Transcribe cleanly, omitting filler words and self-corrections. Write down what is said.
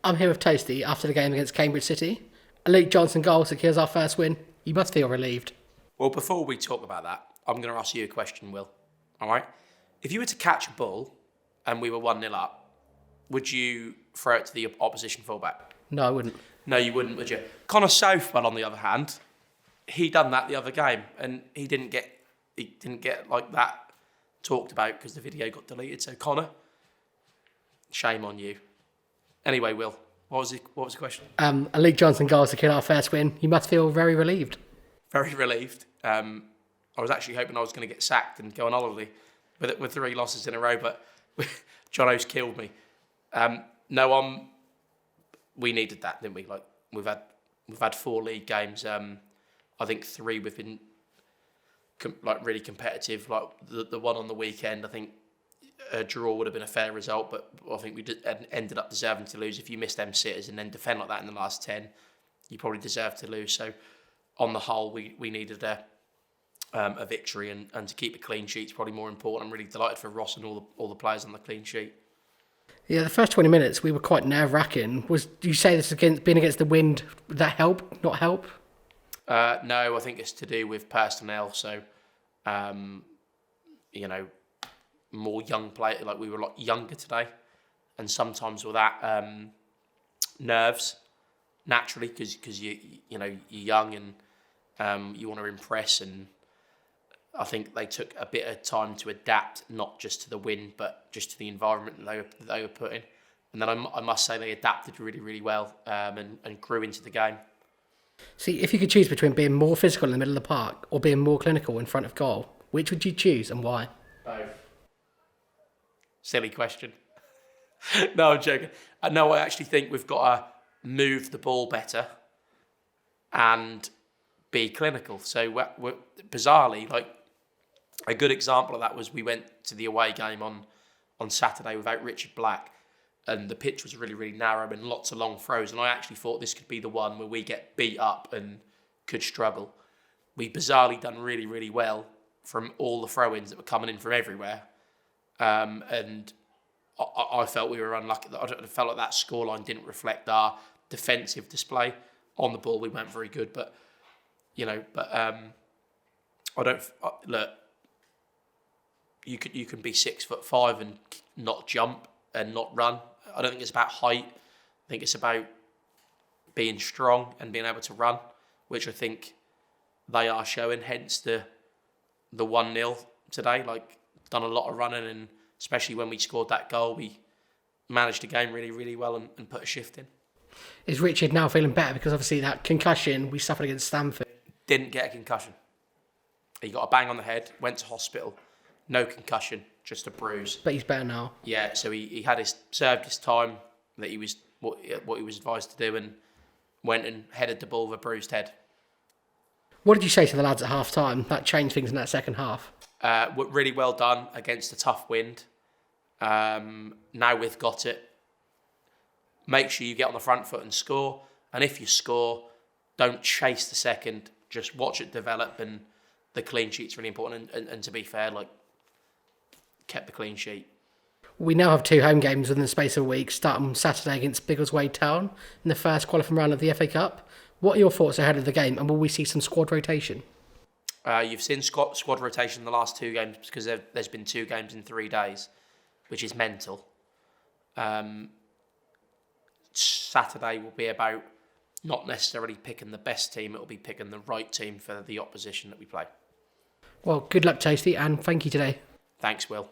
I'm here with Toasty after the game against Cambridge City. A Luke Johnson goal secures our first win. You must feel relieved. Well, before we talk about that, I'm going to ask you a question, Will. All right? If you were to catch a ball and we were 1-0 up, would you throw it to the opposition fullback? No, I wouldn't. No, you wouldn't, would you? Connor Southwell, on the other hand, he done that the other game, and he didn't get like that talked about because the video got deleted. So Connor, shame on you. Anyway, Will, what was the question? A Luke Johnson goal secured our first win. You must feel very relieved. Very relieved. I was actually hoping I was going to get sacked and go on holiday with 3 losses in a row, but Jono's killed me. We needed that, didn't we? Like we've had 4 league games. I think 3 we've been really competitive. Like the one on the weekend, I think a draw would have been a fair result, but I think we ended up deserving to lose. If you miss them sitters and then defend like that in the last 10, you probably deserve to lose. So on the whole, we needed a victory, and to keep a clean sheet is probably more important. I'm really delighted for Ross and all the players on the clean sheet. Yeah, the first 20 minutes we were quite nerve-wracking. Do you say this being against the wind? Would that help? Not help? No, I think it's to do with personnel. So, more young players. Like we were a lot younger today, and sometimes with that nerves naturally because you're young and you want to impress. And I think they took a bit of time to adapt, not just to the wind, but just to the environment that they were put in. And then I must say they adapted really, really well and grew into the game. See, if you could choose between being more physical in the middle of the park or being more clinical in front of goal, which would you choose and why? Both. Silly question. No, I'm joking. No, I actually think we've got to move the ball better and be clinical. So we're bizarrely, like a good example of that was we went to the away game on Saturday without Richard Black, and the pitch was really, really narrow and lots of long throws. And I actually thought this could be the one where we get beat up and could struggle. We bizarrely done really, really well from all the throw-ins that were coming in from everywhere. And I felt we were unlucky. I felt like that scoreline didn't reflect our defensive display. On the ball, we weren't very good, but I don't look. You can be 6'5" and not jump and not run. I don't think it's about height. I think it's about being strong and being able to run, which I think they are showing. Hence the 1-0 today. Like done a lot of running, and especially when we scored that goal, we managed the game really, really well and put a shift in. Is Richard now feeling better? Because obviously that concussion we suffered against Stamford. Didn't get a concussion. He got a bang on the head, went to hospital. No concussion, just a bruise. But he's better now. Yeah, so he had served his time that he was what he was advised to do, and went and headed the ball with a bruised head. What did you say to the lads at half time? That changed things in that second half. Really well done against a tough wind. Now we've got it. Make sure you get on the front foot and score. And if you score, don't chase the second. Just watch it develop, and the clean sheet's really important. And to be fair, like, kept the clean sheet. We now have 2 home games within the space of a week, starting Saturday against Biggleswade Town in the first qualifying round of the FA Cup. What are your thoughts ahead of the game, and will we see some squad rotation? You've seen squad rotation in the last 2 games because there's been 2 games in 3 days, which is mental. Saturday will be about not necessarily picking the best team, it will be picking the right team for the opposition that we play. Well, good luck, Toasty, and thank you today. Thanks, Will.